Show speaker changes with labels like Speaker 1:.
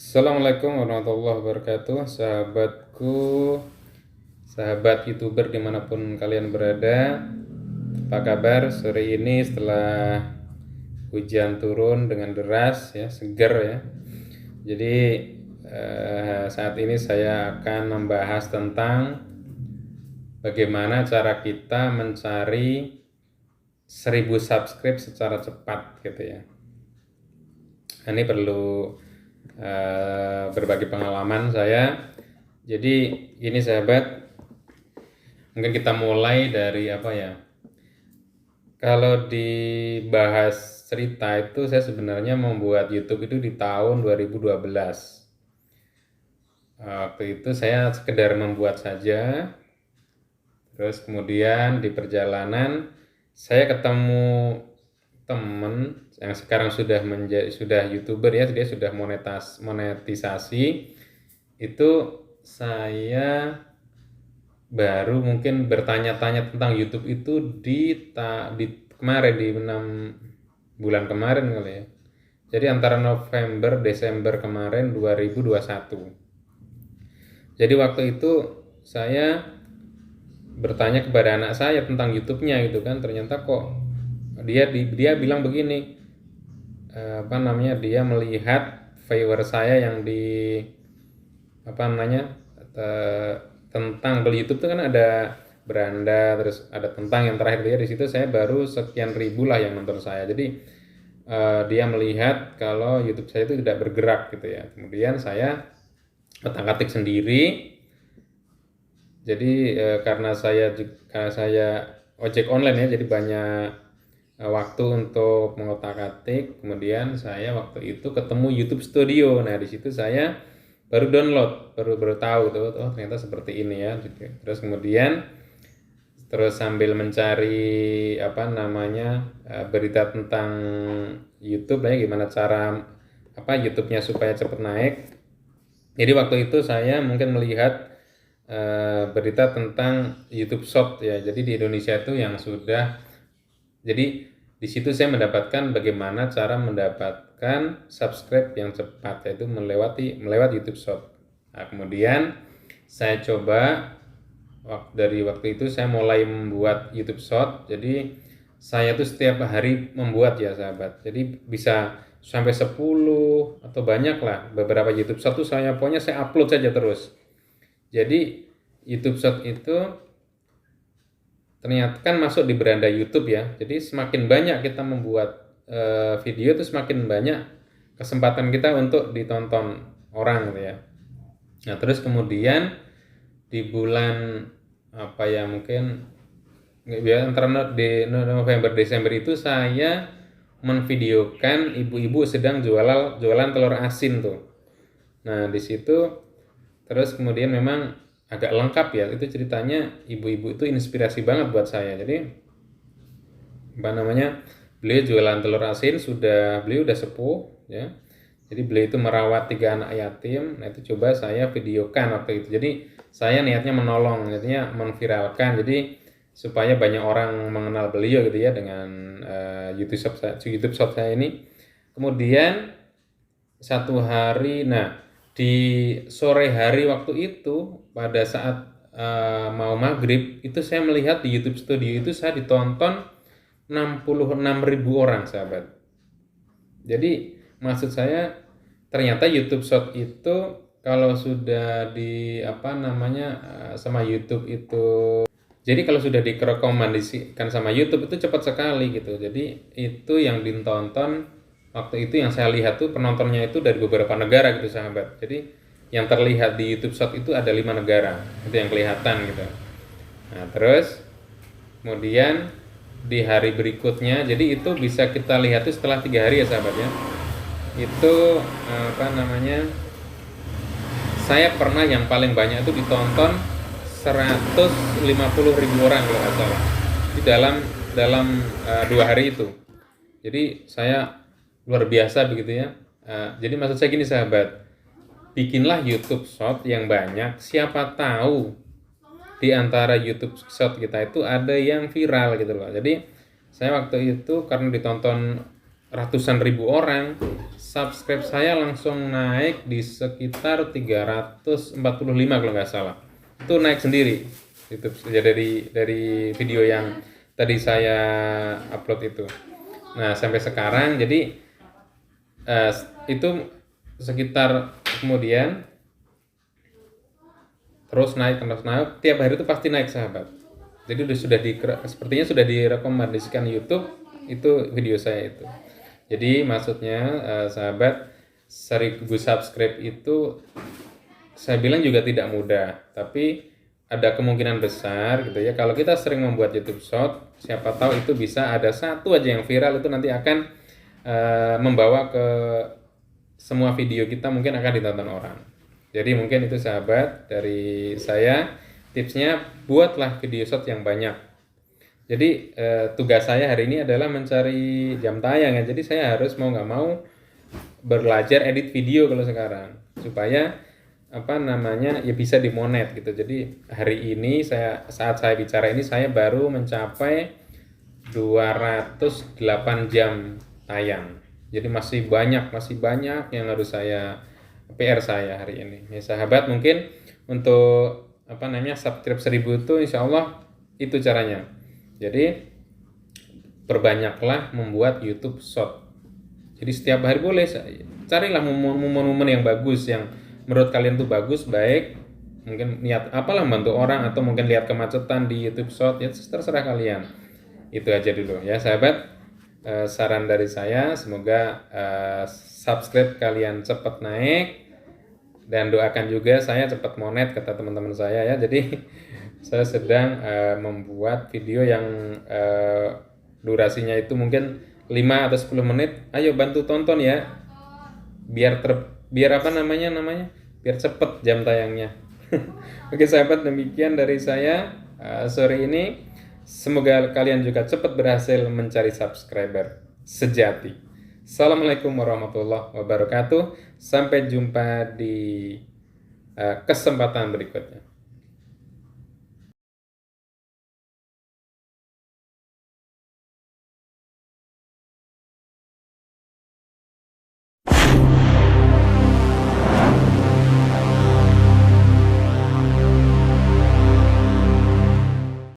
Speaker 1: Assalamualaikum warahmatullahi wabarakatuh, sahabatku, sahabat YouTuber dimanapun kalian berada. Apa kabar sore ini setelah hujan turun dengan deras ya, segar ya. Jadi saat ini saya akan membahas tentang bagaimana cara kita mencari 1000 subscribe secara cepat gitu ya. Ini perlu berbagi pengalaman saya. Jadi ini sahabat, mungkin kita mulai dari apa ya? Kalau dibahas cerita itu, saya sebenarnya membuat YouTube itu di tahun 2012. Waktu itu saya sekedar membuat saja. Terus kemudian di perjalanan saya ketemu temen yang sekarang sudah YouTuber ya, dia sudah monetisasi. Itu saya baru mungkin bertanya-tanya tentang YouTube itu di kemarin, di 6 bulan kemarin kali ya. Jadi antara November Desember kemarin 2021. Jadi waktu itu saya bertanya kepada anak saya tentang YouTube-nya gitu kan. Ternyata kok dia bilang begini, dia melihat viewer saya yang di tentang di YouTube itu kan ada beranda, terus ada tentang yang terakhir dia di situ, saya baru sekian ribu lah yang nonton saya. Jadi dia melihat kalau YouTube saya itu tidak bergerak gitu ya. Kemudian saya otak-atik sendiri. Jadi karena saya ojek online ya, jadi banyak waktu untuk mengotak-atik. Kemudian saya waktu itu ketemu YouTube Studio. Nah di situ saya baru download, baru tahu tuh, oh ternyata seperti ini ya. Terus kemudian sambil mencari berita tentang YouTube ya, gimana cara YouTube-nya supaya cepat naik. Jadi waktu itu saya mungkin melihat berita tentang YouTube Short ya. Jadi di Indonesia itu yang sudah, jadi di situ saya mendapatkan bagaimana cara mendapatkan subscribe yang cepat, yaitu melewati YouTube Short. Nah, kemudian saya coba dari waktu itu saya mulai membuat YouTube Short. Jadi saya tuh setiap hari membuat ya sahabat. Jadi bisa sampai 10 atau banyak lah beberapa YouTube Short tuh saya upload saja terus. Jadi YouTube Short itu ternyata kan masuk di beranda YouTube ya. Jadi semakin banyak kita membuat video itu semakin banyak kesempatan kita untuk ditonton orang gitu ya. Nah terus kemudian di bulan mungkin ya antara di November Desember itu saya menvideokan ibu-ibu sedang jualan telur asin tuh. Nah di situ terus kemudian memang agak lengkap ya, itu ceritanya ibu-ibu itu inspirasi banget buat saya. Jadi beliau jualan telur asin, beliau udah sepuh ya. Jadi beliau itu merawat 3 anak yatim. Nah itu coba saya videokan waktu itu. Jadi saya niatnya menolong, niatnya memviralkan. Jadi supaya banyak orang mengenal beliau gitu ya dengan YouTube Shop saya ini. Kemudian satu hari, di sore hari waktu itu pada saat mau maghrib itu saya melihat di YouTube Studio itu saya ditonton 66.000 orang sahabat. Jadi maksud saya ternyata YouTube Short itu kalau sudah sama YouTube itu, jadi kalau sudah direkomendasikan sama YouTube itu cepat sekali gitu. Jadi itu yang ditonton waktu itu, yang saya lihat tuh penontonnya itu dari beberapa negara gitu sahabat. Jadi yang terlihat di YouTube Short itu ada 5 negara, itu yang kelihatan gitu. Nah terus kemudian di hari berikutnya, jadi itu bisa kita lihat tuh setelah 3 hari ya sahabat ya. Itu saya pernah yang paling banyak itu ditonton 150.000 orang kalau nggak salah di dalam 2 hari itu. Jadi saya luar biasa begitu ya. Jadi maksud saya gini sahabat, bikinlah YouTube Short yang banyak, siapa tahu di antara YouTube Short kita itu ada yang viral gitu loh. Jadi saya waktu itu karena ditonton ratusan ribu orang, subscribe saya langsung naik di sekitar 345 kalau nggak salah. Itu naik sendiri YouTube ya, dari video yang tadi saya upload itu. Nah, sampai sekarang jadi itu sekitar kemudian terus naik tiap hari itu pasti naik sahabat. Jadi sepertinya sudah direkomendasikan YouTube itu video saya itu. Jadi maksudnya sahabat, 1000 subscribe itu saya bilang juga tidak mudah, tapi ada kemungkinan besar gitu ya, kalau kita sering membuat YouTube Short, siapa tahu itu bisa ada satu aja yang viral, itu nanti akan membawa ke semua video kita mungkin akan ditonton orang. Jadi mungkin itu sahabat dari saya, tipsnya buatlah video short yang banyak. Jadi tugas saya hari ini adalah mencari jam tayang ya. Jadi saya harus mau nggak mau belajar edit video kalau sekarang, supaya ya bisa dimonet gitu. Jadi hari ini saat saya bicara ini saya baru mencapai 208 jam tayang. Jadi masih banyak yang harus PR saya hari ini. Ya sahabat, mungkin untuk subscribe 1000 itu insya Allah itu caranya. Jadi perbanyaklah membuat YouTube Short. Jadi setiap hari boleh carilah momen-momen yang bagus, yang menurut kalian tuh bagus, baik, mungkin niat apalah membantu orang, atau mungkin lihat kemacetan di YouTube Short, ya terserah kalian. Itu aja dulu ya sahabat. Saran dari saya, semoga subscribe kalian cepat naik, dan doakan juga saya cepat monet, kata teman-teman saya ya. Jadi saya sedang membuat video yang durasinya itu mungkin 5 atau 10 menit. Ayo bantu tonton ya, biar cepet jam tayangnya. Oke sahabat, demikian dari saya sore ini. Semoga kalian juga cepat berhasil mencari subscriber sejati. Assalamualaikum warahmatullahi wabarakatuh. Sampai jumpa di kesempatan berikutnya.